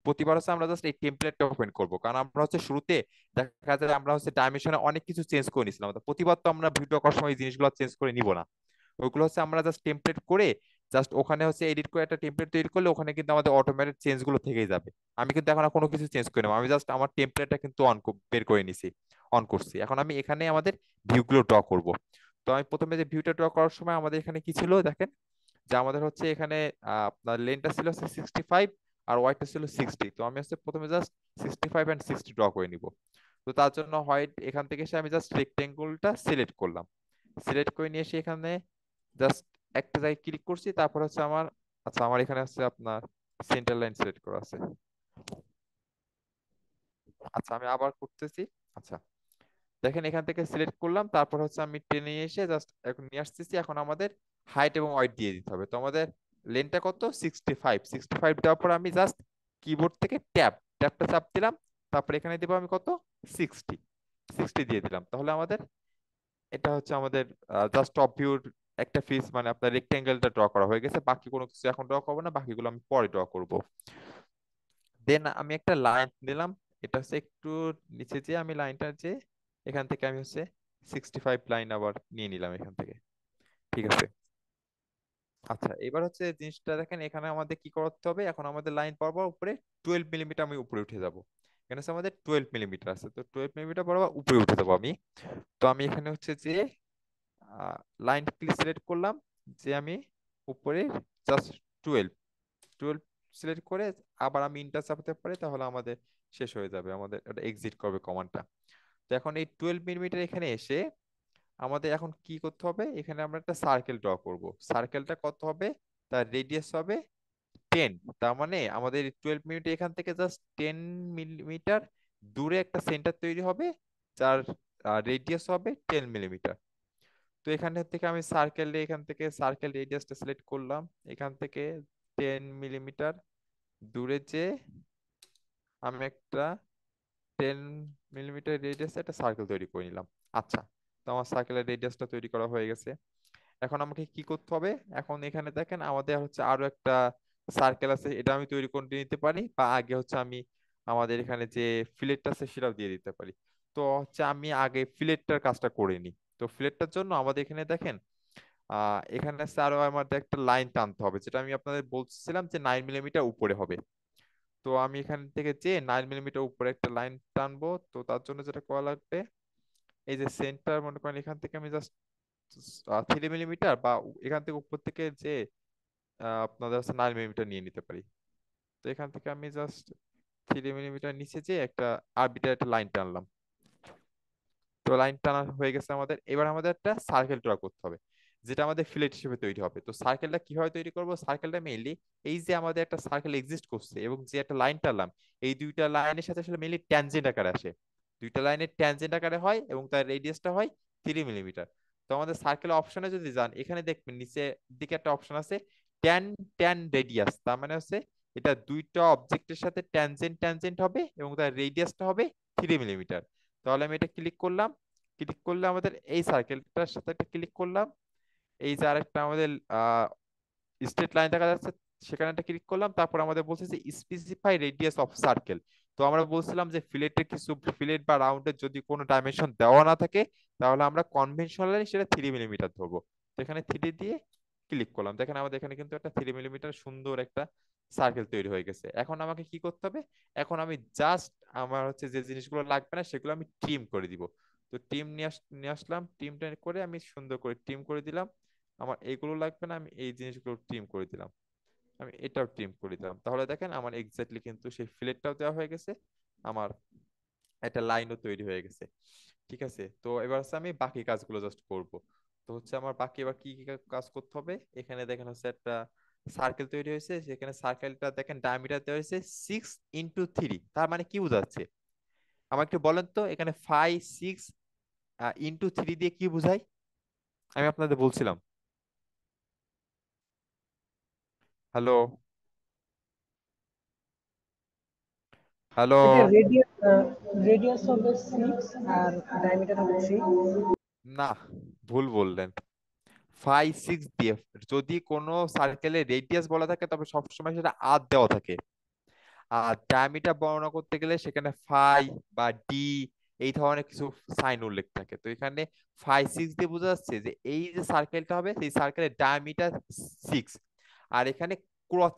প্রতিবার হচ্ছে আমরা জাস্ট এই টেমপ্লেটটা ওপেন করবো, কারণ আমরা হচ্ছে শুরুতে দেখা যায় আমরা হচ্ছে ডাইমেনশনে অনেক কিছু চেঞ্জ করে নিছিলাম, তো প্রতিবার তো আমরা ভিডিও করার সময় এই জিনিসগুলো চেঞ্জ করে নিব না। ওইগুলো হচ্ছে আমরা জাস্ট টেমপ্লেট করে জাস্ট ওখানে হচ্ছে এডিট করে একটা টেমপ্লেট তৈরি করলে ওখানে কিন্তু আমাদের অটোমেটিক চেঞ্জ গুলো থেকেই যাবে। আমি কিন্তু এখন আর কোনো কিছু চেঞ্জ করে নেবো, আমি জাস্ট আমার টেমপ্লেটটা কিন্তু বের করে নিছি, অন করছি। এখন আমি এখানে আমাদের ভিউ গুলো ড্র করব। তো আমি প্রথমে যে ভিউটা ড্র করার সময় আমাদের এখানে কি ছিল দেখেন, যে আমাদের হচ্ছে এখানে আপনার লেনটা ছিল হচ্ছে 65 আর ওয়াইডটা ছিল 60। তো আমি হচ্ছে প্রথমে জাস্ট 65 and 60 ড্র করে নিব। তো তার জন্য হোয়াইট এখান থেকে এসে আমি জাস্ট রেক্টেঙ্গলটা সিলেক্ট করলাম, সিলেক্ট করে নিয়ে এসে এখানে জাস্ট একটা জায়গায় ক্লিক করছি, তারপর হচ্ছে আমার, আচ্ছা আমার এখানে হচ্ছে আপনার সেন্টার লাইন সিলেক্ট করা আছে। আচ্ছা আমি আবার করতেছি। আচ্ছা দেখেন এখান থেকে সিলেক্ট করলাম, তারপর হচ্ছে আমি টেনে নিয়ে এসে জাস্ট এখন নিয়ে আসতেছি। এখন আমাদের হাইট এবং ওয়েট দিয়ে দিতে হবে। তো আমাদের লেনটা কত, 65, 65 দেওয়ার পর আমি জাস্ট কিবোর্ড থেকে ট্যাপটা চাপ দিলাম, তারপর এখানে দেবো আমি কত, 60, 60 দিয়ে দিলাম। তাহলে আমাদের এটা হচ্ছে আমাদের জাস্ট টপ ভিউর একটা ফেস মানে আপনার রেক্টেঙ্গেলটা ড্র করা হয়ে গেছে। বাকি কোনো কিছু এখন ড্র করবো না, বাকিগুলো আমি পরে ড্র করব। দেন আমি একটা লাইন দিলাম, এটা হচ্ছে একটু নিচে, যে আমি লাইনটা যে এখান থেকে আমি হচ্ছে 65 লাইন আবার নিয়ে নিলাম এখান থেকে। ঠিক আছে। আচ্ছা এবার হচ্ছে জিনিসটা দেখেন, এখানে আমাদের কি করতে হবে, এখন আমাদের লাইন বরাবর উপরে 12 মিলিমিটার আমি উপরে উঠে যাব। এখানে হচ্ছে আমাদের 12 মিলিমিটার আছে, তো 12 মিলিমিটার বরাবর উপরে উঠে যাবো আমি। তো আমি এখানে হচ্ছে যে লাইন সিলেক্ট করলাম, যে আমি উপরে জাস্ট 12, 12 সিলেক্ট করে আবার আমি ইন্টার চাপাতে পারি, তাহলে আমাদের শেষ হয়ে যাবে, আমাদের এটা এক্সিট করবে কমান্ডটা। তো এখন এই 12 মিলিমিটার এখানে এসে আমাদের এখন কি করতে হবে, এখানে আমরা একটা সার্কেল ড্র করব। সার্কেলটা কত হবে, তার রেডিয়াস হবে 10। তার মানে আমাদের 12 মিনিট এখান থেকে জাস্ট 10 মিলিমিটার দূরে একটা সেন্টার তৈরি হবে, যার রেডিয়াস হবে 10 মিলিমিটার। তো এখানে থেকে আমি এখান থেকে সার্কেল রেডিয়াসটা সিলেক্ট করলাম, এখান থেকে 10 মিলিমিটার দূরে যে আমি একটা 10 মিলিমিটার রেডিয়াস একটা সার্কেল তৈরি করে নিলাম। আচ্ছা, তো আমার সার্কেলের রেডিয়াসটা তৈরি করা হয়ে গেছে। এখন আমাকে কি করতে হবে, এখন এখানে দেখেন আমাদের হচ্ছে আরো একটা সার্কেল আছে, এটা আমি তৈরি করে নিতে পারি, বা আগে হচ্ছে আমি আমাদের এখানে যে ফিলেটটা আছে সেটাও দিয়ে দিতে পারি। তো হচ্ছে আমি আগে ফিলেটটার কাজটা করে নিই। তো ফিলেটটার জন্য আমাদের এখানে দেখেন এখানে হচ্ছে আরো আমাদের একটা লাইন টানতে হবে, যেটা আমি আপনাদের বলছিলাম যে 9 মিলিমিটার উপরে হবে। তো আমি এখান থেকে যে 9 মিলিমিটার উপরে একটা লাইন টানবো, তো তার জন্য যেটা করা লাগবে, এই যে সেন্টার মনে করেন এখান থেকে আমি জাস্ট 3 মিলিমিটার বা এখান থেকে উপর থেকে যে আপনাদের হচ্ছে 9 মিলিমিটার নিয়ে নিতে পারি। তো এখান থেকে আমি জাস্ট 3 মিলিমিটার নিচে যে একটা আরবিটার একটা লাইন টানলাম। তো লাইন টানা হয়ে গেছে আমাদের, এবার আমাদের একটা সার্কেল ড্র করতে হবে, যেটা আমাদের ফিলেট হিসেবে তৈরি হবে। তো সার্কেলটা কিভাবে তৈরি করব, সার্কেলটা মেইনলি এই যে আমাদের একটা সার্কেল এক্সিস্ট করছে এবং যে একটা লাইন টানলাম, এই দুইটা লাইনের সাথে আসলে মেইনলি ট্যানজেন্ট আকারে আসে। দুইটা লাইনের ট্যানজেন্ট আকারে হয় এবং তার রেডিয়াসটা হয় 3 মিলিমিটার। তো আমাদের সার্কেল অপশনে যদি যান, এখানে দেখবেন নিচে দিকে একটা অপশন আছে ট্যান ট্যান রেডিয়াস। তার মানে হচ্ছে এটা দুইটা অবজেক্টের সাথে ট্যানজেন্ট ট্যানজেন্ট হবে এবং তার রেডিয়াসটা হবে 3 মিলিমিটার। তাহলে আমি এটা ক্লিক করলাম, ক্লিক করলে আমাদের এই সার্কেলটার সাথে একটা ক্লিক করলাম, এই যে আরেকটা আমাদের স্ট্রেট লাইন দেখা যাচ্ছে, সেখানে একটা ক্লিক করলাম, তারপর আমাদের বলছে যে স্পেসিফাই রেডিয়াস অফ সার্কেল। তো আমরা বলছিলাম যে ফিলেটের কিছু ফিলেট বা রাউন্ডের যদি কোনো ডাইমেনশন দেওয়া না থাকে, তাহলে আমরা কনভেনশনালি সেটা 3 মিলিমিটার ধরবো। তো এখানে 3 দিয়ে ক্লিক করলাম, দেখেন আমাদের এখানে কিন্তু একটা 3 মিলিমিটার সুন্দর একটা সার্কেল তৈরি হয়ে গেছে। এখন আমাকে কি করতে হবে, এখন আমি জাস্ট আমার হচ্ছে যে জিনিসগুলো লাগবে না সেগুলো আমি ট্রিম করে দিব। তো ট্রিম নিয়ে আসলাম, ট্রিমটা করে আমি সুন্দর করে ট্রিম করে দিলাম। আমার এইগুলো লাগবে না, আমি এই জিনিসগুলো ট্রিম করে দিলাম, আমি এটাও ট্রিম করে দিলাম। তাহলে দেখেন আমার এক্স্যাক্টলি কিন্তু সেই ফিলেটটাও দেওয়া হয়ে গেছে, আমার একটা লাইনও তৈরি হয়ে গেছে। ঠিক আছে, তো এবার হচ্ছে আমি বাকি কাজগুলো জাস্ট করব। তো হচ্ছে আমার বাকি এবার কি কি কাজ করতে হবে, এখানে দেখেন হচ্ছে একটা সার্কেল তৈরি হয়েছে, সেখানে সার্কেলটা দেখেন ডায়ামিটার দেওয়া হয়েছে 6 × 3। তার মানে কি বোঝাচ্ছে, আমার একটু বলেন তো, এখানে 5, 6 × 3 দিয়ে কি বোঝায়, আমি আপনাদের বলছিলাম। Hello, hello. এটা রেডিয়াস হবে 6 আর ডায়ামিটার হবে 3। না, ভুল বললেন। 5, 6 দিয়ে, যদি কোনো সার্কেলের রেডিয়াস বলা থাকে তবে সবসময় সেটা আর দেওয়া থাকে। আর ডায়ামিটার বর্ণনা করতে গেলে সেখানে ফাই বা ডি এই ধরনের কিছু সাইন উল্লেখ থাকে। তো এখানে 5 6 দিয়ে বোঝা যাচ্ছে যে এই যে সার্কেলটা হবে সেই সার্কেলের ডায়ামিটার 6। আর এখানে ক্রস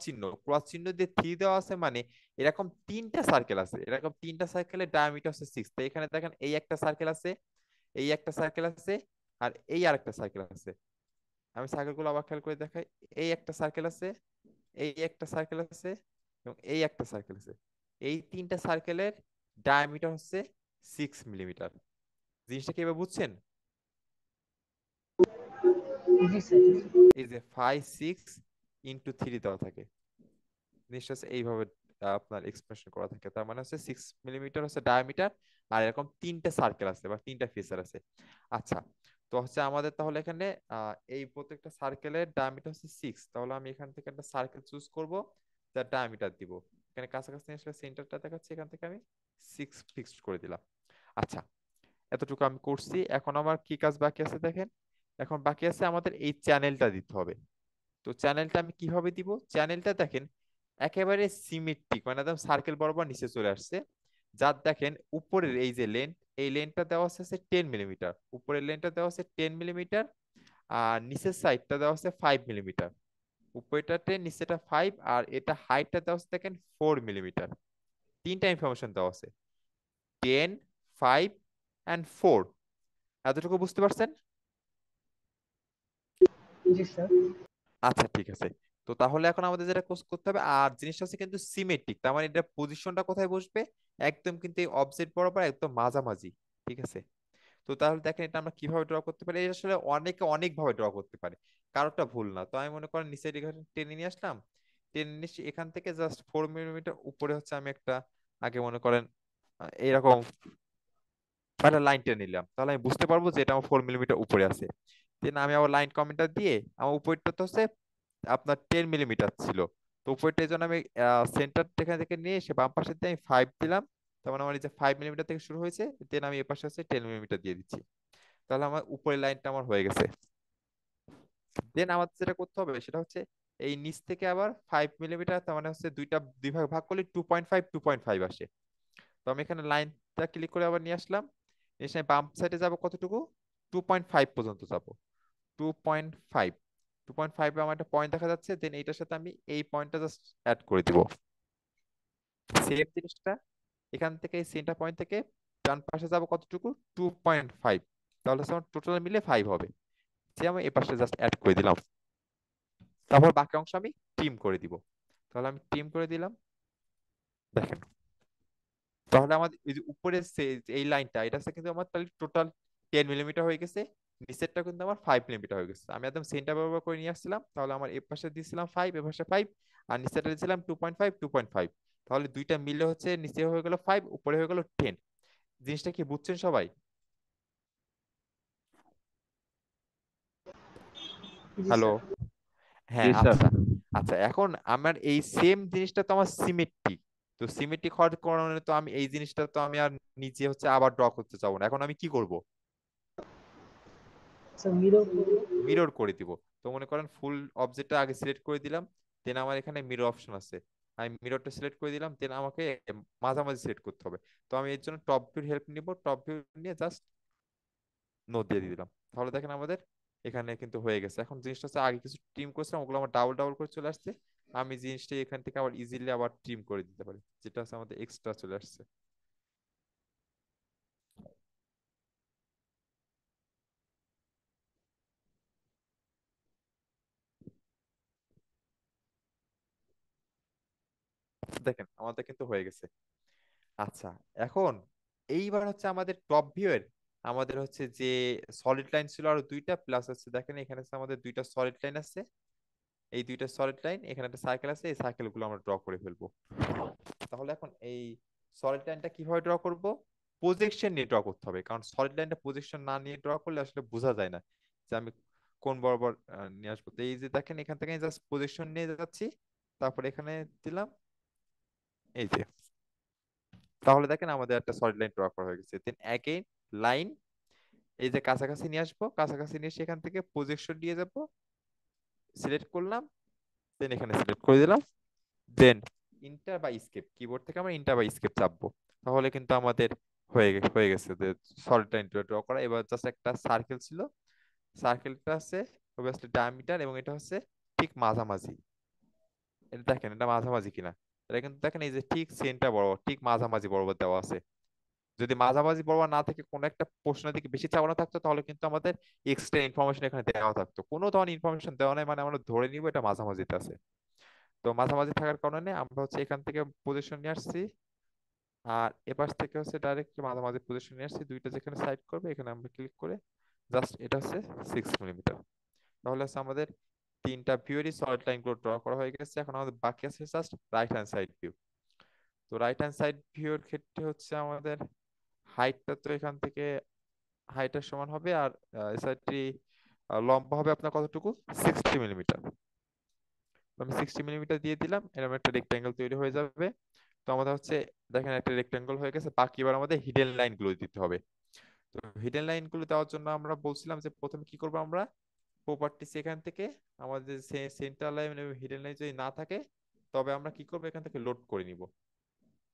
চিহ্ন দিয়ে 3 দেওয়া আছে, মানে এরকম তিনটা সার্কেল আছে, এরকম তিনটা সার্কেলের ডায়ামিটার হচ্ছে 6। তো এখানে দেখেন এই একটা সার্কেল আছে, এই একটা সার্কেল আছে, আর এই আরেকটা সার্কেল আছে। আমি সার্কেলগুলো আবার খেয়াল করে দেখাই। এই একটা সার্কেল আছে, এই একটা সার্কেল আছে, এবং এই একটা সার্কেল আছে। এই তিনটা সার্কেলের ডায়ামিটার হচ্ছে 6 মিলিমিটার। জিনিসটা কিভাবে বুঝছেন? জি স্যার। এই যে 5 6 × 3 দেওয়া থাকে, জিনিসটা হচ্ছে এইভাবে আপনার এক্সপ্রেশন করা থাকে। তার মানে হচ্ছে 6 মিলিমিটার হচ্ছে ডায়ামিটার, আর এরকম তিনটা সার্কেল আছে বা তিনটা ফেসার আছে। আচ্ছা, তো হচ্ছে আমাদের তাহলে এখানে এই প্রত্যেকটা সার্কেলের ডায়ামিটার হচ্ছে 6। তাহলে আমি এখান থেকে একটা সার্কেল চুজ করব, যার ডায়ামিটার দিব। এখানে কাছাকাছি আসলে সেন্টারটা দেখাচ্ছে, এখান থেকে আমি 6 ফিক্সড করে দিলাম। আচ্ছা, এতটুকু আমি করছি। এখন আমার কি কাজ বাকি আছে দেখেন। এখন বাকি আছে আমাদের এই চ্যানেলটা দিতে হবে। তো চ্যানেলটা আমি কিভাবে দিব? চ্যানেলটা দেখেন একেবারে সিমেট্রিক, মানে একদম সার্কেল বরাবর নিচে চলে আসছে। যার দেখেন উপরের এই যে লেন্থ, এই লেন্থটা দেওয়া আছে 10 মিলিমিটার, উপরের লেন্থটা দেওয়া আছে 10 মিলিমিটার, আর নিচের সাইডটা দেওয়া আছে 5 মিলিমিটার। উপরেটা 10, নিচেটা 5, আর এটা হাইটটা দেওয়া আছে দেখেন 4 মিলিমিটার। তিনটা ইনফরমেশন দেওয়া আছে, 10, 5 অ্যান্ড 4। এতটুকু বুঝতে পারছেন? জি স্যার। আচ্ছা ঠিক আছে। তো তাহলে এখন আমাদের যেটা করতে হবে, আর জিনিসটা হচ্ছে কিন্তু সিমেট্রিক, তার মানে এটা পজিশনটা কোথায় বসবে, একদম কিন্তু এই অবজেক্ট বরাবর একদম মাঝামাঝি। ঠিক আছে। তো তাহলে দেখেন এটা আমরা কিভাবে ড্র করতে পারি। এটা আসলে অনেকে অনেক ভাবে ড্র করতে পারে, কারোরটা ভুল না। তো আমি মনে করেন নিচের এখানে টেনে নিয়ে আসলাম, টেনে নিয়ে এসে এখান থেকে জাস্ট 4 মিলিমিটার উপরে হচ্ছে আমি একটা, আগে মনে করেন এরকম একটা লাইন টেনে নিলাম, তাহলে আমি বুঝতে পারবো যে এটা আমার 4 মিলিমিটার উপরে আছে। দেন আমি আবার লাইন কমেন্টার দিয়ে আমার উপরটা তো হচ্ছে আপনার 10 মিলিমিটার ছিল। তো উপরটা এই জন্য আমি সেন্টার এখান থেকে নিয়ে এসে বাম পাশে দিয়ে আমি 5 দিলাম। তার মানে আমার এই যে 5 মিলিমিটার থেকে শুরু হয়েছে, দেন আমি এ পাশে হচ্ছে 10 মিলিমিটার দিয়ে দিচ্ছি। তাহলে আমার উপরের লাইনটা আমার হয়ে গেছে। দেন আমাদের যেটা করতে হবে সেটা হচ্ছে এই নিচ থেকে আবার 5 মিলিমিটার, তার মানে হচ্ছে দুই ভাগ ভাগ করলে 2.5 2.5 আসে। তো আমি এখানে লাইনটা ক্লিক করে আবার নিয়ে আসলাম, এসে আমি বাম সাইডে যাব কতটুকু, 2.5 পর্যন্ত যাব। 2.5, 2.5 আমার একটা পয়েন্ট দেখা যাচ্ছে। দেন এইটার সাথে আমি এই পয়েন্টটা জাস্ট অ্যাড করে দিব। সেম জিনিসটা এখান থেকে সেন্টার পয়েন্ট থেকে ডান পাশে যাব কতটুকু, 2.5। তাহলে আমার টোটাল মিলে 5 হবে, যে আমি এই পাশে জাস্ট অ্যাড করে দিলাম। তারপর বাকি অংশ আমি ট্রিম করে দিব। তাহলে আমি ট্রিম করে দিলাম, দেখেন। তাহলে আমাদের এই যে উপরের এই লাইনটা, এটা হচ্ছে কিন্তু আমার তাহলে টোটাল 10 মিলিমিটার হয়ে গেছে। নিচেরটা কিন্তু আমার 5 মিলিমিটার হয়ে গেছে। আমি একদম সেন্টার বরাবর করে নিয়ে আসছিলাম, তাহলে আমার এ পাশে দিয়েছিলাম 5, এ পাশে 5, আর নিচেরটা দিয়েছিলাম 2.5 2.5। তাহলে দুইটা মিলে হচ্ছে নিচে হয়ে গেল 5, উপরে হয়ে গেল 10। জিনিসটা কি বুঝছেন সবাই? জি হ্যালো? স্যার। হ্যাঁ জি স্যার। আচ্ছা। আচ্ছা এখন আমার এই সেম জিনিসটা তো আমার সিমেট্রিক। তো সিমেট্রিক হওয়ার কারণে তো আমি এই জিনিসটা তো আমি আর নিচে হচ্ছে আবার ড্র করতে চাবো না। এখন আমি কি করব? স্যার মিরর করবো। মিরর করে দিব। তো মনে করেন ফুল অবজেক্টটা আগে সিলেক্ট করে দিলাম, দেন আমার এখানে মিরর অপশন আছে, আমি মিররটা সিলেক্ট করে দিলাম, দেন আমাকে মাঝামাঝি সিলেক্ট করতে হবে। তো আমি এর জন্য টপ ভিউর হেল্প নিব, টপ ভিউ নিয়ে জাস্ট নোট দিয়ে দিলাম। তাহলে দেখেন আমাদের এখানে কিন্তু হয়ে গেছে। এখন জিনিসটা হচ্ছে আগে কিছু ট্রিম করছিলাম, ওগুলো আমার ডাবল ডাবল করে চলে আসছে। আমি জিনিসটা এখান থেকে আবার ইজিলি আবার ট্রিম করে দিতে পারি, যেটা হচ্ছে আমাদের এক্সট্রা চলে আসছে। দেখেন আমাদের কিন্তু হয়ে গেছে। আচ্ছা, এখন এইবার হচ্ছে আমাদের টপ ভিউ এর আমাদের হচ্ছে যে সলিড লাইন ছিল আরো দুইটা, প্লাস হচ্ছে দেখেন এখানে হচ্ছে আমাদের দুইটা সলিড লাইন আছে। এই দুইটা সলিড লাইন, এখানে একটা সার্কেল আছে, এই সার্কেল গুলো আমরা ড্র করে ফেলবো। তাহলে এখন এই সলিড লাইনটা কিভাবে ড্র করব? প্রজেকশন নিয়ে ড্র করতে হবে, কারণ সলিড লাইনটা প্রজেকশন না নিয়ে ড্র করলে আসলে বোঝা যায় না যে আমি কোন বরাবর নিয়ে আসবো। তো এই যে দেখেন এখান থেকে জাস্ট প্রজেকশন নিয়ে যাচ্ছি, তারপরে এখানে দিলাম, এই যে। তাহলে দেখেন আমাদের একটা সলিড লাইন ড্র করা হয়ে গেছে। দেন অ্যাগেইন লাইন, এই যে কাছাকাছি নিয়ে আসবো, কাছাকাছি নিয়ে এসে এখান থেকে প্রজেকশন দিয়ে যাব, সিলেক্ট করলাম, দেন এখানে সিলেক্ট করে দিলাম, দেন ইন্টার বা স্কেপ, কিবোর্ড থেকে আমরা ইন্টার বা স্কেপ চাপবো, তাহলে কিন্তু আমাদের হয়ে গেছে যে সলিড লাইন ড্র করা। এবার জাস্ট একটা সার্কেল ছিল, সার্কেলটা আছে অবভিয়াসলি ডায়ামিটার, এবং এটা হচ্ছে ঠিক মাঝামাঝি। এটা দেখেন এটা মাঝামাঝি কিনা, এটা কিন্তু দেখেন এই যে ঠিক সেন্টার বরাবর, ঠিক মাঝামাঝি বরাবর দেওয়া আছে। যদি মাঝামাঝি বরাবর না থেকে কোনো একটা প্রশ্নের দিকে বেশি চাপানো থাকতো, তাহলে কিন্তু আমাদের এক্সট্রা ইনফরমেশন এখানে দেওয়া থাকতো। কোনো ধরনের ইনফরমেশন দেওয়া নাই মানে আমরা ধরে নিব এটা মাঝামাঝিতে আছে। তো মাঝামাঝি থাকার কারণে আমরা হচ্ছে এখান থেকে পজিশন নিয়ে আসছি, আর এপাশ থেকে হচ্ছে ডাইরেক্ট মাঝামাঝি পজিশন নিয়ে আসছি, দুইটা যেখানে সাইড করবে এখানে আমরা ক্লিক করে জাস্ট এটা হচ্ছে 6 মিলিমিটার। তাহলে হচ্ছে আমাদের তিনটা ভিউরই সলিড লাইন গুলো ড্র করা হয়ে গেছে। এখন আমাদের বাকি আছে just right hand side view. তো রাইট হ্যান্ড সাইড ভিউর ক্ষেত্রে হচ্ছে আমাদের হাইটটা তো এখান থেকে হাইটের সমান হবে, আর এই সাইডটি লম্বা হবে আপনার কতটুকু, 60 মিলিমিটার। আমি 60 মিলিমিটার দিয়ে দিলাম, এরকম একটা রেক্টেঙ্গেল তৈরি হয়ে যাবে। তো আমাদের হচ্ছে দেখেন একটা রেক্টেঙ্গেল হয়ে গেছে, বাকি এবার আমাদের হিডেন লাইন গুলো দিতে হবে। তো হিডেন লাইন গুলো দেওয়ার জন্য আমরা বলছিলাম যে প্রথমে কি করবো আমরা, প্রপার্টিস এখান থেকে আমাদের সেন্টার লাইন এবং হিডেন লাইন যদি না থাকে, তবে আমরা কি করবো এখান থেকে লোড করে নিব।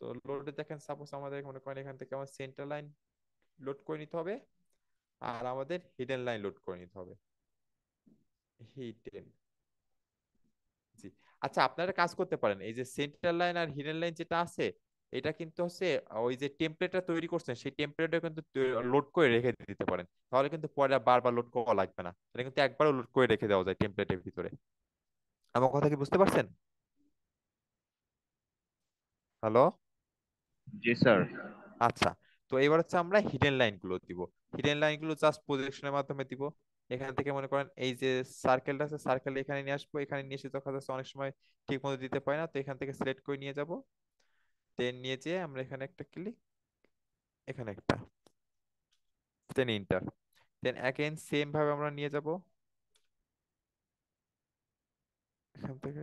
তো লোডে দেখেন সাপোজ আমাদের মনে করেন এখান থেকে আমার সেন্টার লাইন লোড করে নিতে হবে, আর আমাদের হিডেন লাইন লোড করে নিতে হবে। হিডেন, জি। আচ্ছা আপনারা কাজ করতে পারেন, এই যে সেন্টার লাইন আর হিডেন লাইন যেটা আছে, এটা কিন্তু হচ্ছে ওই যে টেমপ্লেটটা তৈরি করছেন সেই টেমপ্লেটটা কিন্তু লোড করে রেখে দিতে পারেন, তাহলে কিন্তু পরে আর বারবার লোড করা লাগবে না। এটা কিন্তু একবারও লোড করে রেখে দেওয়া যায় টেমপ্লেটের ভিতরে। আমার কথা কি বুঝতে পারছেন? হ্যালো। জি স্যার। আচ্ছা, তো এবার হচ্ছে আমরা হিডেন লাইন গুলো দিব। হিডেন লাইন গুলো জাস্ট প্রজেকশনের মাধ্যমে দিব। এখান থেকে মনে করেন এই যে সার্কেলটা আছে, সার্কেল এখানে নিয়ে আসবো, এখানে নিয়ে এসে দেখা যাচ্ছে অনেক সময় ঠিক মতো দিতে পারি না, তো এখান থেকে সিলেক্ট করে নিয়ে যাব। দেন নিয়ে যেয়ে আমরা এখানে একটা ক্লিক, এখানে একটা, দেন ইন্টার, দেন অ্যাগেন সেম ভাবে আমরা নিয়ে যাব এখান থেকে।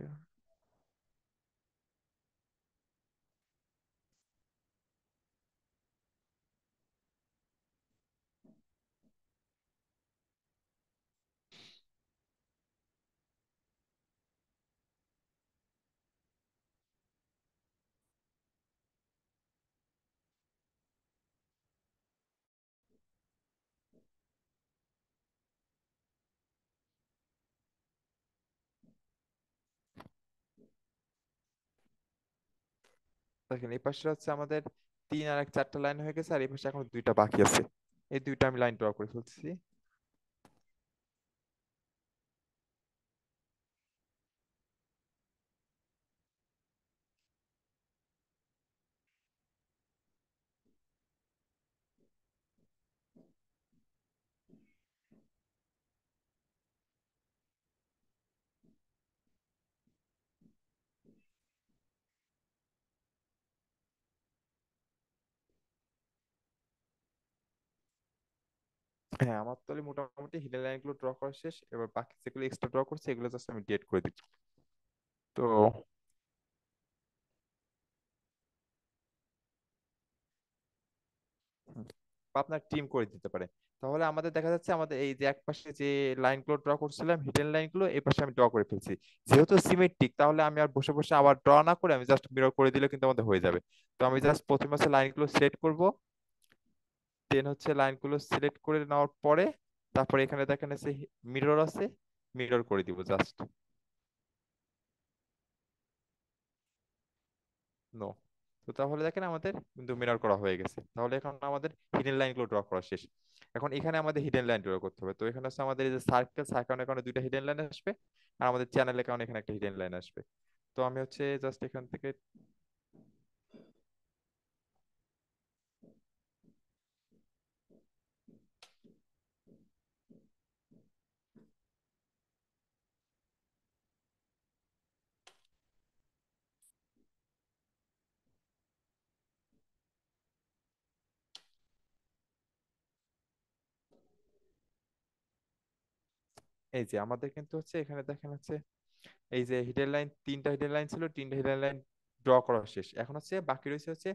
দেখেন এই পাশে হচ্ছে আমাদের 3 আর 1 4টা লাইন হয়ে গেছে, আর এই পাশে এখন দুইটা বাকি আছে। এই দুইটা আমি লাইন ড্র করে ফেলছি। হ্যাঁ আমার তাহলে মোটামুটি হিডেন লাইন গুলো ড্র করা শেষ, এবার বাকি যেগুলো এক্সট্রা ড্র করছি এগুলো জাস্ট আমি ডিলিট করে দিচ্ছি। তো হুম, বা আপনার টিম করে দিতে পারে। তাহলে আমাদের দেখা যাচ্ছে আমাদের এই যে একপাশে যে লাইনগুলো ড্র করছিলাম হিডেন লাইনগুলো, এই পাশে আমি ড্র করে ফেলছি। যেহেতু সিমেট্রিক, তাহলে আমি আর বসে বসে আবার ড্র না করে আমি জাস্ট মিরর করে দিলে কিন্তু আমাদের হয়ে যাবে। তো আমি জাস্ট প্রথমে হচ্ছে লাইনগুলো সিলেক্ট করব, দেন হচ্ছে লাইনগুলো সিলেক্ট করে নেওয়ার পরে তারপরে এখানে দেখেন আছে মিরর আছে, মিরর করে দিব জাস্ট। নো, তো তাহলে দেখেন আমাদের কিন্তু মিরর করা হয়ে গেছে। তাহলে এখন আমাদের হিডেন লাইন গুলো ড্র করা শেষ। এখন এখানে আমাদের হিডেন লাইন ড্র করতে হবে। তো এখানে হচ্ছে আমাদের এই যে সার্কেল, সার্কেলের কারণে দুইটা হিডেন লাইন আসবে, আর আমাদের চ্যানেলের কারণে এখানে একটা হিডেন লাইন আসবে। তো আমি হচ্ছে জাস্ট এখান থেকে এই যে আমাদের কিন্তু হচ্ছে এখানে দেখেন হচ্ছে এই যে হিডেন লাইন, 3টা হিডেন লাইন ছিল, 3টা হিডেন লাইন ড্র করা শেষ। এখন হচ্ছে বাকি রয়েছে হচ্ছে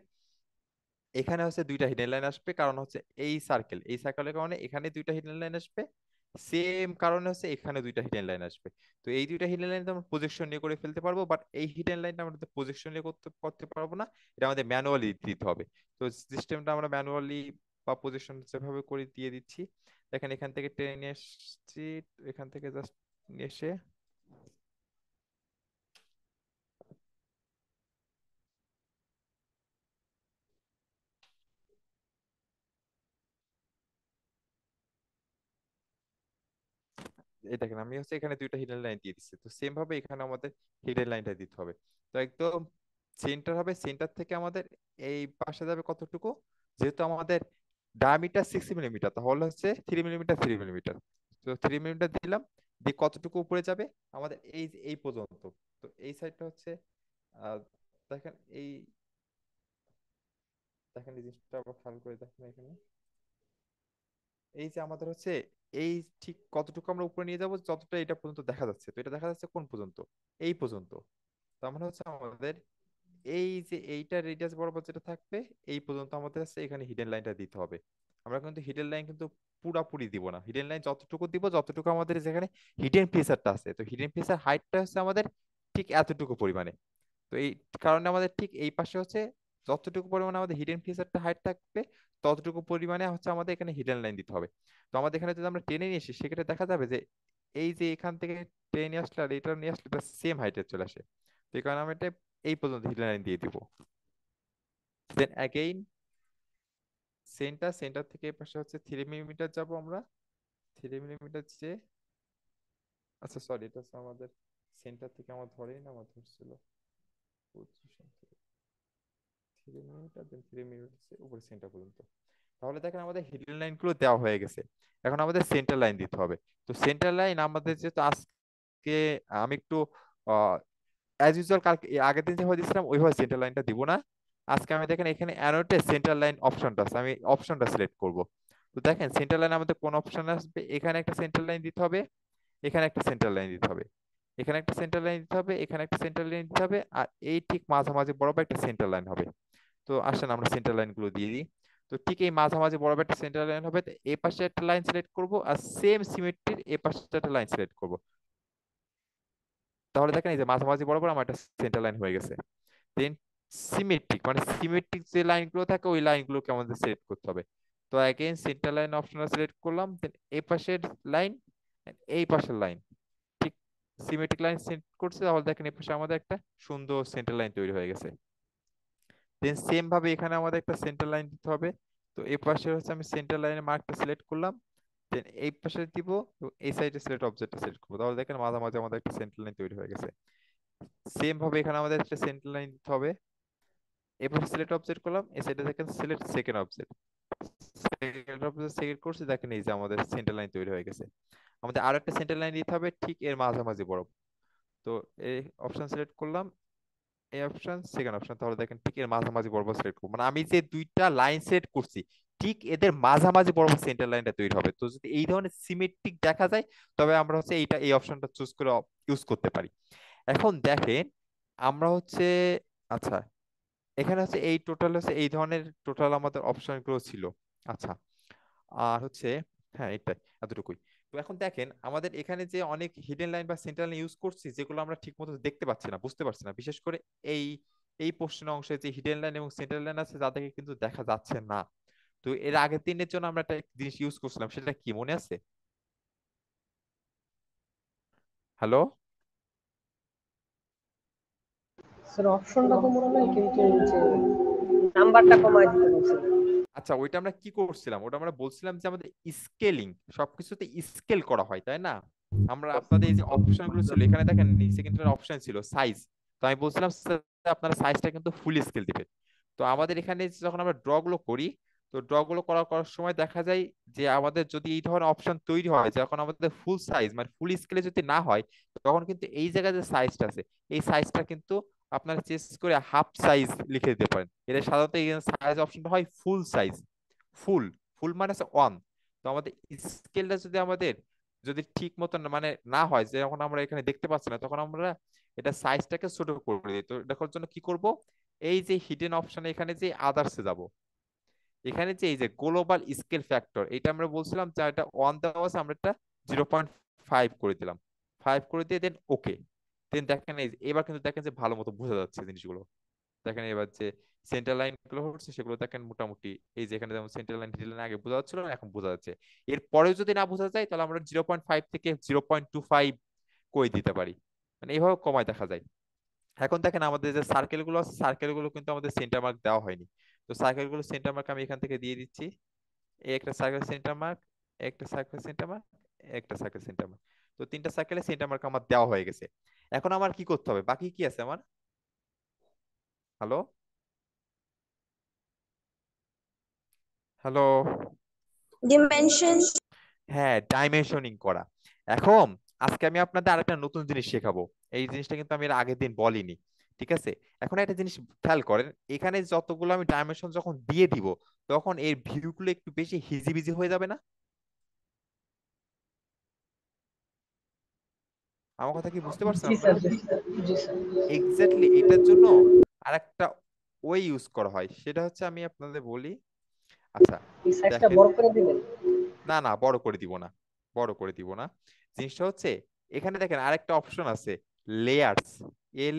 এখানে হচ্ছে 2টা হিডেন লাইন আসবে, কারণ হচ্ছে এই সার্কেল, এই সার্কেলের কারণে এখানে 2টা হিডেন লাইন আসবে, সেম কারণে হচ্ছে এখানে দুইটা হিডেন লাইন আসবে। তো এই দুইটা হিডেন লাইন আমরা প্রজেকশন নিয়ে করে ফেলতে পারবো, বাট এই হিডেন লাইনটা আমরা প্রজেকশন নিয়ে করতে করতে পারবো না, এটা আমাদের ম্যানুয়ালি দিতে হবে। তো সিস্টেমটা আমরা ম্যানুয়ালি বা প্রজেকশন যেভাবে করে দিয়ে দিচ্ছি। দেখেন এখান থেকে টেনে নিয়ে এসছি, এখান থেকে জাস্ট এসে এই দেখেন আমি হচ্ছে এখানে দুইটা হিডেন লাইন দিয়ে দিচ্ছি। তো সেম ভাবে এখানে আমাদের হিডেন লাইনটা দিতে হবে। তো একদম সেন্টার হবে, সেন্টার থেকে আমাদের এই পাশে যাবে কতটুকু, যেহেতু আমাদের ডায়ামিটার 6 মিলিমিটার, তাহলে হচ্ছে 3 মিলিমিটার 3 মিলিমিটার। তো 3 মিলিমিটার দিলাম, দিয়ে কতটুকু উপরে যাবে আমাদের এই এই পর্যন্ত। তো এই সাইডটা হচ্ছে আহ দেখেন এই, দেখেন এই জিনিসটা আবার খেয়াল করে দেখেন এখানে, এই যে আমাদের হচ্ছে এই ঠিক কতটুকু আমরা উপরে নিয়ে যাব, যতটা এটা পর্যন্ত দেখা যাচ্ছে। তো এটা দেখা যাচ্ছে কোন পর্যন্ত, এই পর্যন্ত। তার মানে হচ্ছে আমাদের এই যে এইটা রেডিয়াস বরাবর যেটা থাকবে এই পর্যন্ত আমাদের হচ্ছে এখানে হিডেন লাইনটা দিতে হবে। আমরা কিন্তু হিডেন লাইন কিন্তু পুরাপুরি দিব না, হিডেন লাইন যতটুকু দিব যতটুকু আমাদের যেখানে হিডেন ফিচারটা আছে। তো হিডেন ফিচার হাইটটা হচ্ছে আমাদের ঠিক এতটুকু পরিমাণে। তো এই কারণে আমাদের ঠিক এই পাশে হচ্ছে যতটুকু পরিমাণে আমাদের হিডেন ফিচারটা হাইট থাকবে ততটুকু পরিমাণে হচ্ছে আমাদের এখানে হিডেন লাইন দিতে হবে। তো আমাদের এখানে যদি আমরা টেনে নিয়ে আসি সেক্ষেত্রে দেখা যাবে যে এই যে এখান থেকে টেনে নিয়ে আসলে আর এটা নিয়ে আসলে এটা সেম হাইটে চলে আসে। তো এই কারণে আমরা এটা এই পর্যন্ত হিডেন লাইন দিয়ে দিব। দেন অ্যাগেইন সেন্টার, সেন্টার থেকে এই পাশে হচ্ছে 3 মিলিমিটার যাব আমরা, 3 মিলিমিটার যে, আচ্ছা সরি এটা হচ্ছে আমাদের সেন্টার থেকে আমার ধরেই না, আমার ধরছিল পজিশন থেকে 3 মিলিমিটার, দেন 3 মিলিমিটার উপরে সেন্টার পর্যন্ত। তাহলে দেখেন আমাদের হিডেন লাইন গুলো দেওয়া হয়ে গেছে। এখন আমাদের সেন্টার লাইন দিতে হবে। তো সেন্টার লাইন আমাদের যেহেতু আজকে আমি একটু অ্যাজ ইউজুয়াল কালকে আগের দিন যেভাবে দিয়েছিলাম ওইভাবে সেন্টার লাইনটা দিব না। আজকে আমি দেখেন এখানে অ্যানোটে সেন্টার লাইন অপশনটা আছে, আমি অপশনটা সিলেক্ট করব। তো দেখেন সেন্টার লাইন আমাদের কোন অপশন আসবে, এখানে একটা সেন্টার লাইন দিতে হবে, এখানে একটা সেন্টার লাইন দিতে হবে, এখানে একটা সেন্টার লাইন দিতে হবে, এখানে একটা সেন্টার লাইন দিতে হবে, আর এই ঠিক মাঝামাঝি বরাবর একটা সেন্টার লাইন হবে। তো আসেন আমরা সেন্টার লাইন গুলো দিয়ে দিই। তো ঠিক এই মাঝামাঝি বরাবর একটা সেন্টার লাইন হবে, তো এই পাশে একটা লাইন সিলেক্ট করব আর সেম সিমেট্রির এই পাশে একটা লাইন সিলেক্ট করব। তাহলে দেখেন এই যে মাঝামাঝি বরাবর আমার একটা সেন্টার লাইন হয়ে গেছে। দেন সিমেট্রিক মানে সিমেট্রিক যে লাইনগুলো থাকে ওই লাইনগুলোকে আমাদের সিলেক্ট করতে হবে। তো अगेन সেন্টার লাইন অপশনটা সিলেক্ট করলাম, দেন এই পাশের লাইন এই পাশের লাইন ঠিক সিমেট্রিক লাইন সেট করছে, তাহলে দেখেন এই পাশে আমাদের একটা সুন্দর সেন্টার লাইন তৈরি হয়ে গেছে। দেন সেম ভাবে এখানে আমাদের একটা সেন্টার লাইন দিতে হবে। তো এই পাশে হচ্ছে আমি সেন্টার লাইনের মার্কটা সিলেক্ট করলাম, দেন এই পাশে দিব, তো এই সাইডে সিলেক্ট অবজেক্টটা সিলেক্ট করবো, তাহলে দেখেন মাঝামাঝি আমাদের একটা সেন্টার লাইন তৈরি হয়ে গেছে। সেম ভাবে এখানে আমাদের একটা সেন্টার লাইন দিতে হবে। এবার সিলেক্ট অবজেক্ট করলাম, এই সাইডে দেখেন select second object, second object select করছি, দেখেন এই যে আমাদের সেন্টার লাইন তৈরি হয়ে গেছে। আমাদের আরো একটা সেন্টার লাইন দিতে হবে ঠিক এর মাঝামাঝি বরাবর। তো এই অপশন সিলেক্ট করলাম, এই অপশন সেকেন্ড অপশন, তাহলে দেখেন ঠিক এর মাঝামাঝি বরাবর সিলেক্ট করব, মানে আমি যে দুইটা লাইন সেট করছি ঠিক এদের মাঝামাঝি বরাবর সেন্টার লাইনটা তৈরি হবে। তো যদি এই ধরনের সিমেট্রিক দেখা যায় তবে আমরা হচ্ছে এইটা এই অপশনটা চুজ করে ইউজ করতে পারি। এখন দেখেন আমরা হচ্ছে, আচ্ছা এখানে হচ্ছে এই টোটাল হচ্ছে এই ধরনের টোটাল আমাদের অপশন গুলো ছিল। আচ্ছা আর হচ্ছে হ্যাঁ এটাই, এতটুকুই। তো এখন দেখেন আমাদের এখানে যে অনেক হিডেন লাইন বা সেন্টার লাইন ইউজ করছি যেগুলো আমরা ঠিক মতো দেখতে পাচ্ছি না, বুঝতে পারছি না, বিশেষ করে এই এই পোর্শন অংশে যে হিডেন লাইন এবং সেন্টার লাইন আছে যাদেরকে কিন্তু দেখা যাচ্ছে না। তো এর আগের দিনের জন্য আমরা একটা জিনিস ইউজ করছিলাম, সেটা কি মনে আছে? হ্যালো? স্যার অপশনটা তো মনে নাই, কিন্তু যে নাম্বারটা কমায় দিতে বলছিলেন। আচ্ছা ওইটা আমরা কি করছিলাম, ওটা আমরা বলছিলাম যে আমাদের স্কেলিং, সবকিছুতে স্কেল করা হয় তাই না? আমরা আপনাদের এই যে অপশন গুলো ছিল এখানে দেখেন সেকেন্ডের অপশন ছিল সাইজ। তো আমি বলছিলাম "স্যার, আপনারা সাইজটা কিন্তু ফুল স্কেল দিবেন।" তো আমাদের এখানে যখন আমরা ড্র গুলো করি, তো ড্র গুলো করার সময় দেখা যায় যে আমাদের যদি এই ধরনের অপশন তৈরি হয় যখন আমাদের ফুল সাইজ মানে ফুল স্কেলে যদি না হয়, তখন কিন্তু এই জায়গায় যে সাইজটা আছে এই সাইজটা কিন্তু আপনারা চেঞ্জ করে হাফ সাইজ লিখে দিতে পারেন। এটা সাধারণত এই সাইজ অপশনটা হয় ফুল সাইজ। ফুল, ফুল মানে হচ্ছে ওয়ান। তো আমাদের স্কেলটা যদি আমাদের যদি ঠিক মতন মানে না হয়, যে যখন আমরা এখানে দেখতে পাচ্ছি না, তখন আমরা এটা সাইজটাকে ছোট করে দিই। তো দেখার জন্য কি করব, এই যে হিডেন অপশন এখানে যে আদার্সে যাব, এখানে যে এই যে গ্লোবাল স্কেল ফ্যাক্টর এটা আমরা বলছিলাম যে এটা ওয়ান দেওয়া আছে, আমরা এটা 0.5 করে দিলাম, 5 করে দিয়ে দেন ওকে। দেন দেখেন এবার কিন্তু দেখেন যে ভালো মতো বোঝা যাচ্ছে জিনিসগুলো। দেখেন এবার যে সেন্টার লাইন গুলো হচ্ছে সেগুলো দেখেন মোটামুটি, এই যে এখানে যেমন সেন্টার লাইন ডিটেল লাইন আগে বোঝা যাচ্ছিল না, এখন বোঝা যাচ্ছে। এরপরেও যদি না বোঝা যায় তাহলে আমরা 0.5 থেকে 0.25 করে দিতে পারি, মানে এইভাবে কমায় দেখা যায়। এখন দেখেন আমাদের যে সার্কেল গুলো আছে, সার্কেল গুলো কিন্তু আমাদের সেন্টার মার্ক দেওয়া হয়নি। তো সার্কেল গুলো সেন্টার মার্ক আমি এখান থেকে দিয়ে দিচ্ছি। এই একটা সার্কেল সেন্টার মার্ক, একটা সার্কেল সেন্টার মার্ক, একটা সার্কেল সেন্টার মার্ক। তো তিনটা সার্কেলে সেন্টার মার্ক আমার দেওয়া হয়ে গেছে। এখন আমার কি করতে হবে, বাকি কি আছে আমার? Hello, hello. dimensions, হ্যাঁ, ডাইমেনশনিং করা। এখন আজকে আমি আপনাদের আরেকটা নতুন জিনিস শেখাবো। এই জিনিসটা কিন্তু আমি এর আগের দিন বলিনি, ঠিক আছে? এখন একটা জিনিস খেয়াল করেন, এখানে যতগুলো আমি ডাইমেনশন যখন দিয়ে দিব, তখন এর ভিউগুলো একটু বেশি হিজিবিজি হয়ে যাবে না? আমার কথা কি বুঝতে পারছেন জি আপনারা? স্যার, জি স্যার, জি স্যার। এক্স্যাক্টলি এটার জন্য আরেকটা ওয়ে ইউজ করা হয়, সেটা হচ্ছে আমি আপনাদের বলি। আচ্ছা, এই সাইজটা দেখেন, বড় করে দিবেন। না না, বড় করে দিব না, বড় করে দিব না। জিনিসটা হচ্ছে এখানে দেখেন আরেকটা অপশন আছে, লেয়ার্স,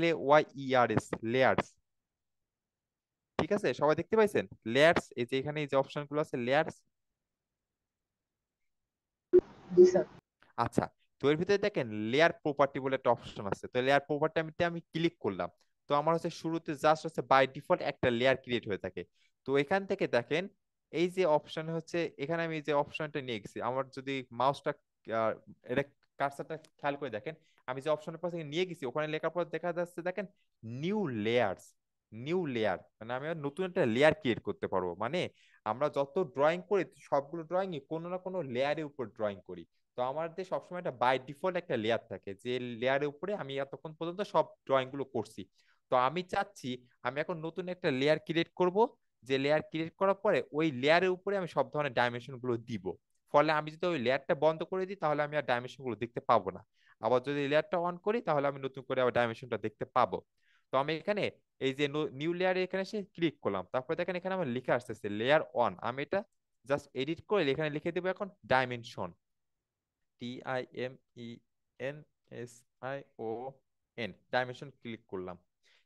LAYERS, লেয়ার্স। ঠিক আছে, সবাই দেখতে পাইছেন লেয়ার্স? এই যে এখানে এই যে অপশন গুলো আছে লেয়ার্স। জি স্যার। আচ্ছা, তো এর ভিতরে দেখেন লেয়ার প্রপার্টি বলে একটা অপশন আছে। তো লেয়ার প্রপার্টি আমি ক্লিক করলাম। তো আমার হচ্ছে শুরুতে জাস্ট হচ্ছে বাই ডিফল্ট একটা লেয়ার ক্রিয়েট হয়ে থাকে। তো এখান থেকে দেখেন এই যে অপশন হচ্ছে, এখানে আমি যে অপশনটা নিয়ে গেছি, আমার যদি মাউসটা এটা কার্সারটা খেয়াল করে দেখেন, আমি যে অপশনের পাশে নিয়ে গেছি ওখানে লেখার পর দেখা যাচ্ছে দেখেন নিউ লেয়ার্স। নিউ লেয়ার মানে আমি আর নতুন একটা লেয়ার ক্রিয়েট করতে পারবো। মানে আমরা যত ড্রয়িং করি সবগুলো ড্রয়িং কোনো না কোনো লেয়ারের উপর ড্রয়িং করি। তো আমাদের সবসময় একটা বাই ডিফল্ট একটা লেয়ার থাকে, যে লেয়ারের উপরে আমি এতক্ষণ পর্যন্ত সব ড্রয়িং গুলো করছি। তো আমি চাচ্ছি আমি এখন নতুন একটা লেয়ার ক্রিয়েট করব, যে লেয়ার ক্রিয়েট করার পরে ওই লেয়ারের উপরে আমি সব ধরনের ডাইমেনশন গুলো দিব। ফলে আমি যদি ওই লেয়ারটা বন্ধ করে দিই তাহলে আমি আর ডাইমেনশন গুলো দেখতে পাবো না। আবার যদি লেয়ারটা অন করি তাহলে আমি নতুন করে আবার ডাইমেনশনটা দেখতে পাবো। তো আমি এখানে এই যে নিউ লেয়ারে এখানে এসে ক্লিক করলাম, তারপরে দেখেন এখানে আমার লিখে আসতেছে লেয়ার অন। আমি এটা জাস্ট এডিট করে এখানে লিখে দেবো এখন ডাইমেনশন, DIMENSION, ডাইমেনশন ক্লিক করলাম।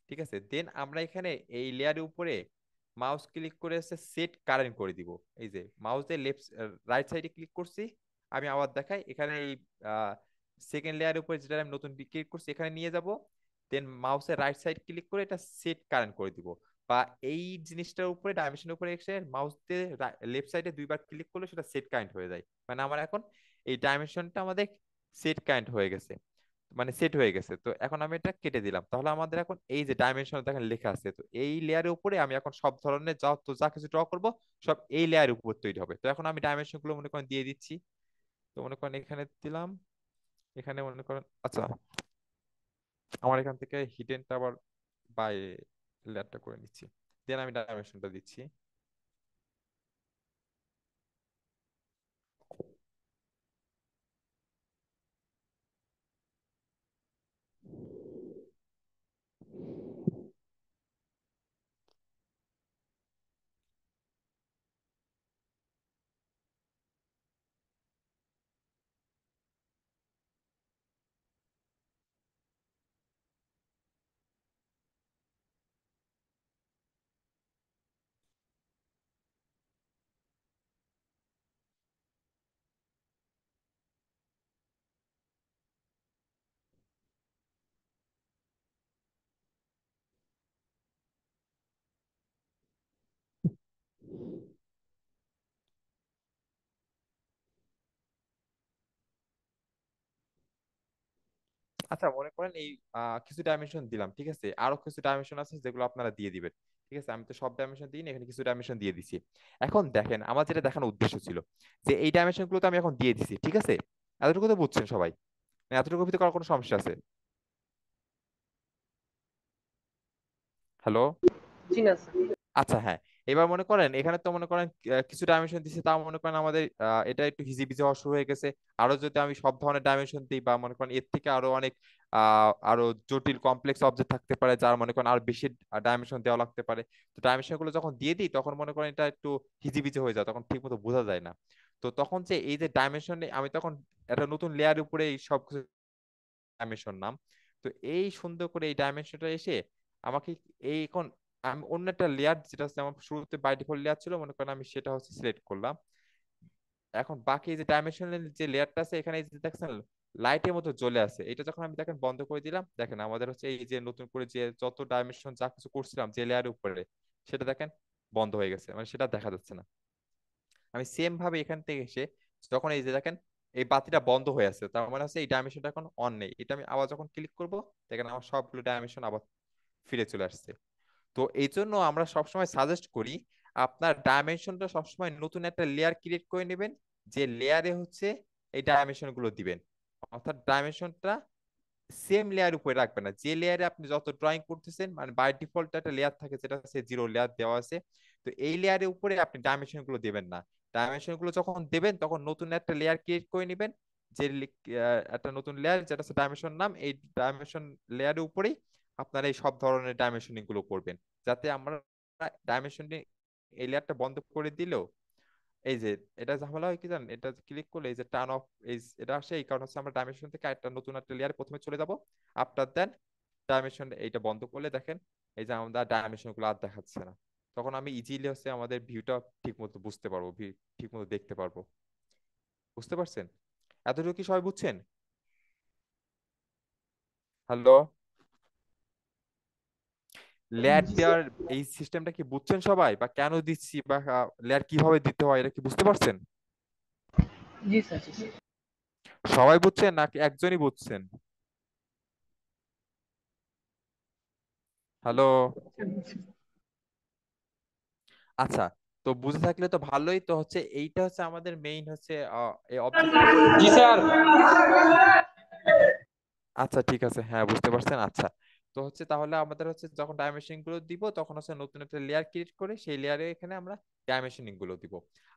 ঠিক আছে, দেন আমরা এখানে এই লেয়ারের উপরে মাউস ক্লিক করে এসে সেট কারেন্ট করে দিব। এই যে মাউস দিয়ে লেফট রাইট সাইডে ক্লিক করছি, আমি আবার দেখাই এখানে এই সেকেন্ড লেয়ারের উপরে যেটা আমি নতুন ক্লিক করছি এখানে নিয়ে যাব। দেন মাউসের রাইট সাইড ক্লিক করে এটা সেট কারেন্ট করে দিব। বা এই জিনিসটার উপরে ডাইমেনশনের উপরে এসে মাউস দিয়ে লেফট সাইডে দুইবার ক্লিক করলে সেটা সেট কারেন্ট হয়ে যায়। মানে আমার এখন এই ডাইমেনশনটা আমাদের সেট কারেন্ট হয়ে গেছে, মানে সেট হয়ে গেছে। তো এখন আমি এটা কেটে দিলাম, তাহলে আমাদের এখন এই যে ডাইমেনশন দেখেন লেখা আছে। তো এই লেয়ারের উপরে আমি এখন সব ধরনের যা কিছু ড্র করব সব এই লেয়ারের উপর তৈরি হবে। তো এখন আমি ডাইমেনশন গুলো মনে করেন দিয়ে দিচ্ছি। তো মনে করেন এখানে দিলাম, এখানে মনে করেন আচ্ছা আমার এখান থেকে হিডেনটা আবার বাই লেয়ারটা করে নিচ্ছি। দেন আমি ডাইমেনশনটা দিচ্ছি। আচ্ছা, মনে করেন এই কিছু ডাইমেনশন দিলাম, ঠিক আছে, আরো কিছু ডাইমেনশন আছে যেগুলো আপনারা দিয়ে দিবেন। ঠিক আছে, আমি তো সব ডাইমেনশন দিই না, এখানে কিছু ডাইমেনশন দিয়ে দিছি। এখন দেখেন আমার যেটা দেখানোর উদ্দেশ্য ছিল যে এই ডাইমেনশন গুলো তো আমি এখন দিয়ে দিছি, ঠিক আছে? এতটুকু তো বুঝছেন সবাই? না এতটুকু ভিতরে করার কোনো সমস্যা আছে? হ্যালো। জি না স্যার। আচ্ছা, হ্যাঁ, এবার মনে করেন এখানে তো মনে করেন কিছু ডাইমেনশন দিচ্ছে, তাও মনে করেন আমাদের এটা একটু হিজিবিজি হওয়া শুরু হয়ে গেছে। আরো যদি আমি সব ধরনের ডাইমেনশন দিই বা মনে করেন এর থেকে আরো অনেক আরো জটিল কমপ্লেক্স অবজেক্ট থাকতে পারে যার মনে করেন আরো বেশি ডাইমেনশন দেওয়া লাগতে পারে। তো ডাইমেনশন গুলো যখন দিয়ে দিই তখন মনে করেন এটা একটু হিজিবিজি হয়ে যায়, তখন ঠিক মতো বোঝা যায় না। তো তো তখন যে এই যে ডাইমেনশন, আমি তখন একটা নতুন লেয়ার উপরে এই সব কিছু ডাইমেনশন নাম। তো এই সুন্দর করে এই ডাইমেনশনটা এসে আমাকে এই এখন আমি অন্য একটা লেয়ার, যেটা হচ্ছে আমার শুরুতে বাই ডিফল্ট লেয়ার ছিল, মনে করেন আমি সেটা হচ্ছে সিলেক্ট করলাম। এখন বাকি এই যে ডাইমেনশনাল যে লেয়ারটা আছে এখানে এই যে দেখছেন লাইটের মতো জ্বলে আছে, এটা যখন আমি দেখেন বন্ধ করে দিলাম, দেখেন আমাদের হচ্ছে এই যে নতুন করে যে যত ডাইমেনশন যা কিছু করছিলাম যে লেয়ারের উপরে, সেটা দেখেন বন্ধ হয়ে গেছে, মানে সেটা দেখা যাচ্ছে না। আমি সেম ভাবে এখান থেকে এসে যখন এই যে দেখেন এই বাতিটা বন্ধ হয়ে আছে, তার মানে হচ্ছে এই ডাইমেনশনটা এখন অন নেই। এটা আমি আবার যখন ক্লিক করব, দেখেন আমার সবগুলো ডাইমেনশন আবার ফিরে চলে আসছে। তো এই জন্য আমরা সবসময় সাজেস্ট করি আপনার ডাইমেনশনটা সবসময় নতুন একটা লেয়ার ক্রিয়েট করে নেবেন, যে লেয়ারে হচ্ছে এই ডাইমেনশন গুলো দিবেন। অর্থাৎ ডাইমেনশনটা সেম লেয়ার উপরে রাখবেন না, যে লেয়ারে আপনি যত ড্রয়িং করতেছেন, মানে বাই ডিফল্ট একটা লেয়ার থাকে যেটা হচ্ছে জিরো লেয়ার দেওয়া আছে, তো এই লেয়ারের উপরে আপনি ডাইমেনশন গুলো দেবেন না। ডাইমেনশন গুলো যখন দেবেন তখন নতুন একটা লেয়ার ক্রিয়েট করে নেবেন, যে একটা নতুন লেয়ার যেটা হচ্ছে ডাইমেনশন নাম, এই ডাইমেনশন লেয়ারের উপরেই আপনারা এই সব ধরনের ডাইমেনশনিং গুলো করবেন, যাতে আমরা ডাইমেনশনিং এই লেয়ারটা বন্ধ করে দিলেও এই যে এটা ঝামেলা হয় কি জানেন, এটা ক্লিক করলে এই যে টার্ন অফ, এই এটা আসে এই কারণ হচ্ছে আমরা ডাইমেনশন থেকে একটা নতুন একটা লেয়ার প্রথমে চলে যাব, আফটার দেন ডাইমেনশন এইটা বন্ধ করলে দেখেন এই যে আমাদের ডাইমেনশন গুলো আর দেখাচ্ছে না। তখন আমি ইজিলি হচ্ছে আমাদের ভিউটা ঠিক মতো বুঝতে পারবো, ঠিক মতো দেখতে পারবো। বুঝতে পারছেন? এতটুকু কি সবাই বুঝছেন? হ্যালো, লেয়ার জি স্যার। দেওয়ার এই সিস্টেমটা কি বুঝছেন সবাই, বা কেন দিচ্ছি, বা লেয়ার কিভাবে দিতে হয়, এটা কি বুঝতে পারছেন? জি স্যার, জি স্যার। সবাই বুঝছেন নাকি একজনই বুঝছেন? হ্যালো। আচ্ছা, তো বুঝে থাকলে তো ভালোই। তো হচ্ছে এইটা হচ্ছে আমাদের মেইন হচ্ছে এই অবজেক্টিভ। জি স্যার। আচ্ছা ঠিক আছে, হ্যাঁ বুঝতে পারছেন। আচ্ছা, তো হচ্ছে তাহলে আমাদের হচ্ছে যখন ডাইমেনশন গুলো দিব তখন হচ্ছে নতুন একটা লেয়ার ক্রিয়েট করে সেই লেয়ারে এখানে আমরা ডাইমেনশনিং গুলো দিব।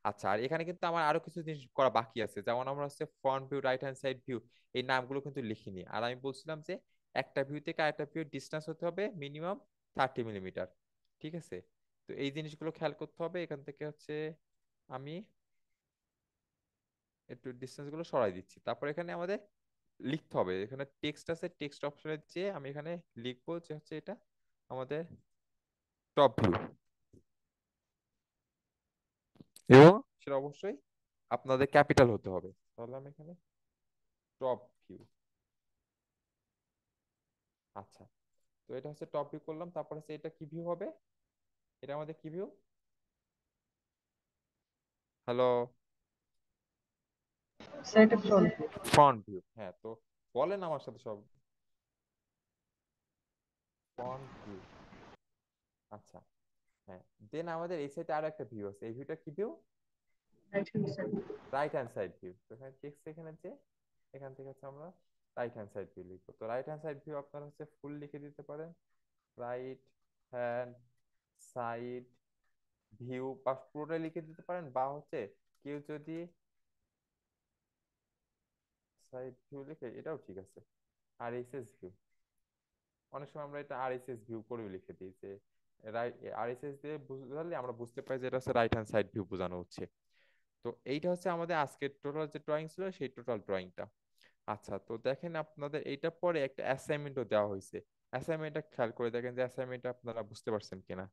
আচ্ছা, আর এখানে কিন্তু আমার আরো কিছু জিনিস করা বাকি আছে, যেমন আমরা হচ্ছে front view, right hand side view, এই নামগুলো কিন্তু লিখিনি। আর আমি বলছিলাম যে একটা ভিউ থেকে আরেকটা ভিউ ডিসটেন্স হতে হবে মিনিমাম 30 মিলিমিটার। ঠিক আছে, তো এই জিনিসগুলো খেয়াল করতে হবে। এখান থেকে হচ্ছে আমি একটু ডিসটেন্স গুলো সরাই দিচ্ছি। তারপর এখানে আমাদের লিখতে হবে, এখানে টেক্সট আছে, টেক্সট অপশনে যেয়ে আমি এখানে লিখবো যে হচ্ছে এটা আমাদের টপ ভিউ, এবং সেটা অবশ্যই আপনাদের ক্যাপিটাল হতে হবে। তাহলে আমি এখানে টপ ভিউ। আচ্ছা, তো এটা হচ্ছে টপ ভিউ করলাম। তারপর হচ্ছে এটা কি ভিউ হবে, এটা আমাদের কি ভিউ? হ্যালো, স্যার এটা ফ্রন্ট। Front view. হ্যাঁ, তো বলেন আমার সাথে সব, ফ্রন্ট ভিউ। আচ্ছা, হ্যাঁ, দেন আমাদের এই সাইডে আরো একটা ভিউ আছে, এই ভিউটা কি view? Right hand side. Right hand side view. তো এখানে টেক্সট এখানে যে এখান থেকে হচ্ছে আমরা রাইট হ্যান্ড সাইড ভিউ লিখবো। তো রাইট হ্যান্ড সাইড ভিউ আপনারা হচ্ছে ফুল লিখে দিতে পারেন, রাইট হ্যান্ড সাইড ভিউ, বা পুরোটা লিখে দিতে পারেন, বা হচ্ছে কেউ যদি সাইড ভিউ লিখে এটাও ঠিক আছে। আর এস এস ভিউ, অনেক সময় আমরা এটা আর এস এস ভিউ করেও লিখে দিই, যে আর এস এস দিয়ে বুঝালে আমরা বুঝতে পারি যে এটা হচ্ছে রাইট হ্যান্ড সাইড ভিউ বোঝানো হচ্ছে। তো এইটা হচ্ছে আমাদের আজকের টোটাল যে ড্রয়িং ছিল সেই টোটাল ড্রয়িংটা। আচ্ছা, তো দেখেন আপনাদের এইটা পরে একটা অ্যাসাইনমেন্টও দেওয়া হয়েছে। অ্যাসাইনমেন্টটা খেয়াল করে দেখেন যে অ্যাসাইনমেন্টটা আপনারা বুঝতে পারছেন কিনা।